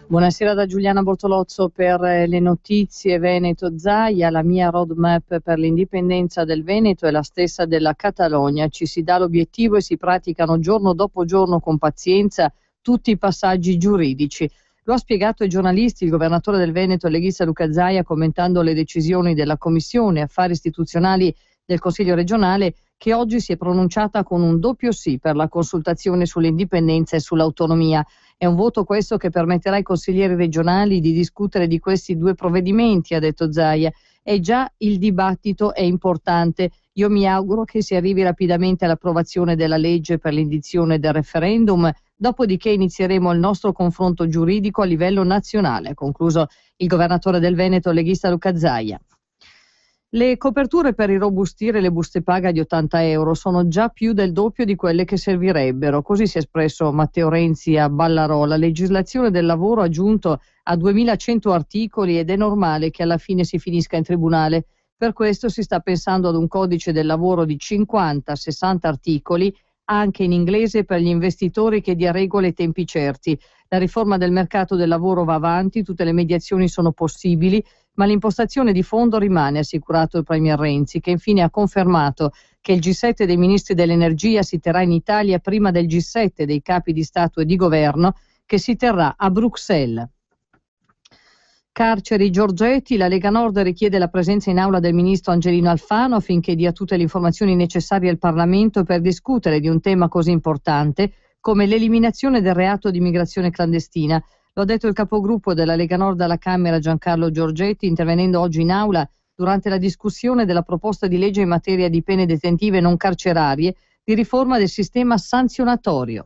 Buonasera da Giuliana Bortolozzo per le notizie. Veneto. Zaia: la mia roadmap per l'indipendenza del Veneto è la stessa della Catalogna. Ci si dà l'obiettivo e si praticano giorno dopo giorno con pazienza tutti i passaggi giuridici. Lo ha spiegato ai giornalisti il governatore del Veneto, leghista Luca Zaia, commentando le decisioni della Commissione Affari Istituzionali del Consiglio regionale, che oggi si è pronunciata con un doppio sì per la consultazione sull'indipendenza e sull'autonomia. È un voto questo che permetterà ai consiglieri regionali di discutere di questi due provvedimenti, ha detto Zaia. E già il dibattito è importante. Io mi auguro che si arrivi rapidamente all'approvazione della legge per l'indizione del referendum, dopodiché inizieremo il nostro confronto giuridico a livello nazionale, ha concluso il governatore del Veneto, leghista Luca Zaia. Le coperture per irrobustire le buste paga di 80 euro sono già più del doppio di quelle che servirebbero. Così si è espresso Matteo Renzi a Ballarò. La legislazione del lavoro ha giunto a 2100 articoli ed è normale che alla fine si finisca in tribunale. Per questo si sta pensando ad un codice del lavoro di 50-60 articoli, anche in inglese, per gli investitori, che dia regole e tempi certi. La riforma del mercato del lavoro va avanti, tutte le mediazioni sono possibili, ma l'impostazione di fondo rimane, ha assicurato il Premier Renzi, che infine ha confermato che il G7 dei ministri dell'energia si terrà in Italia prima del G7 dei capi di Stato e di Governo, che si terrà a Bruxelles. Carceri Giorgetti: la Lega Nord richiede la presenza in aula del ministro Angelino Alfano affinché dia tutte le informazioni necessarie al Parlamento per discutere di un tema così importante come l'eliminazione del reato di immigrazione clandestina. Lo ha detto il capogruppo della Lega Nord alla Camera, Giancarlo Giorgetti, intervenendo oggi in aula durante la discussione della proposta di legge in materia di pene detentive non carcerarie, di riforma del sistema sanzionatorio.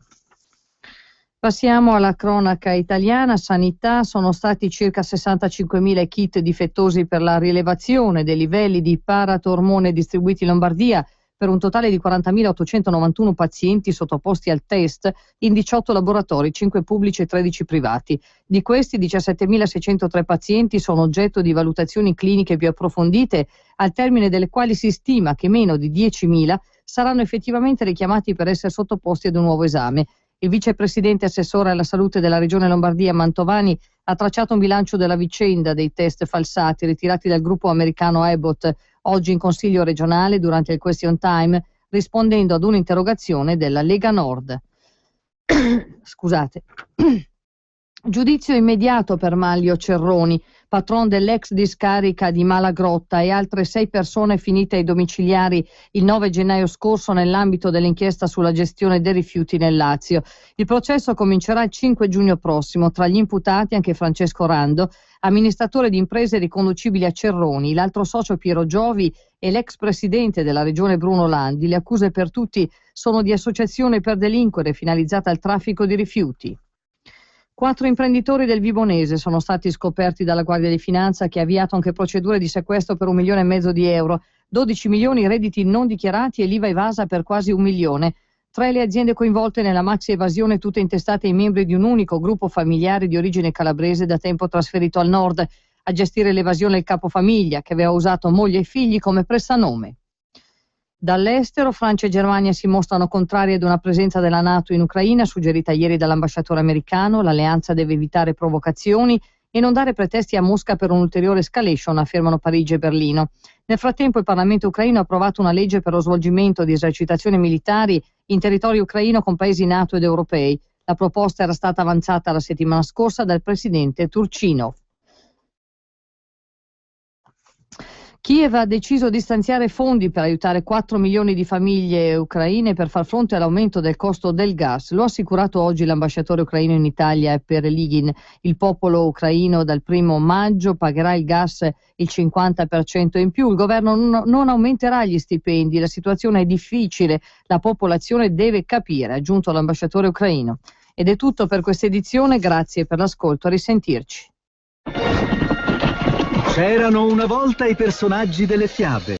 Passiamo alla cronaca italiana. Sanità: sono stati circa 65.000 kit difettosi per la rilevazione dei livelli di paratormone distribuiti in Lombardia, per un totale di 40.891 pazienti sottoposti al test in 18 laboratori, 5 pubblici e 13 privati. Di questi 17.603 pazienti sono oggetto di valutazioni cliniche più approfondite, al termine delle quali si stima che meno di 10.000 saranno effettivamente richiamati per essere sottoposti ad un nuovo esame. Il vicepresidente assessore alla salute della regione Lombardia, Mantovani, ha tracciato un bilancio della vicenda dei test falsati ritirati dal gruppo americano Abbott oggi in Consiglio regionale durante il question time, rispondendo ad un'interrogazione della Lega Nord. Scusate. Giudizio immediato per Manlio Cerroni, patron dell'ex discarica di Malagrotta, e altre 6 persone finite ai domiciliari il 9 gennaio scorso nell'ambito dell'inchiesta sulla gestione dei rifiuti nel Lazio. Il processo comincerà il 5 giugno prossimo. Tra gli imputati anche Francesco Rando, amministratore di imprese riconducibili a Cerroni, l'altro socio Piero Giovi e l'ex presidente della regione Bruno Landi. Le accuse per tutti sono di associazione per delinquere finalizzata al traffico di rifiuti. 4 imprenditori del Vibonese sono stati scoperti dalla Guardia di Finanza, che ha avviato anche procedure di sequestro per 1,5 milioni di euro, 12 milioni i redditi non dichiarati e l'IVA evasa per quasi 1 milione. 3 le aziende coinvolte nella maxi evasione, tutte intestate ai membri di un unico gruppo familiare di origine calabrese da tempo trasferito al nord. A gestire l'evasione il capofamiglia, che aveva usato moglie e figli come prestanome. Dall'estero, Francia e Germania si mostrano contrarie ad una presenza della NATO in Ucraina, suggerita ieri dall'ambasciatore americano. L'alleanza deve evitare provocazioni e non dare pretesti a Mosca per un'ulteriore escalation, affermano Parigi e Berlino. Nel frattempo il Parlamento ucraino ha approvato una legge per lo svolgimento di esercitazioni militari in territorio ucraino con paesi NATO ed europei. La proposta era stata avanzata la settimana scorsa dal presidente Turchinov. Kiev ha deciso di stanziare fondi per aiutare 4 milioni di famiglie ucraine per far fronte all'aumento del costo del gas. Lo ha assicurato oggi l'ambasciatore ucraino in Italia, Per Ligin. Il popolo ucraino dal 1 maggio pagherà il gas il 50% in più. Il governo non aumenterà gli stipendi. La situazione è difficile. La popolazione deve capire, ha aggiunto l'ambasciatore ucraino. Ed è tutto per questa edizione. Grazie per l'ascolto. A risentirci. C'erano una volta i personaggi delle fiabe.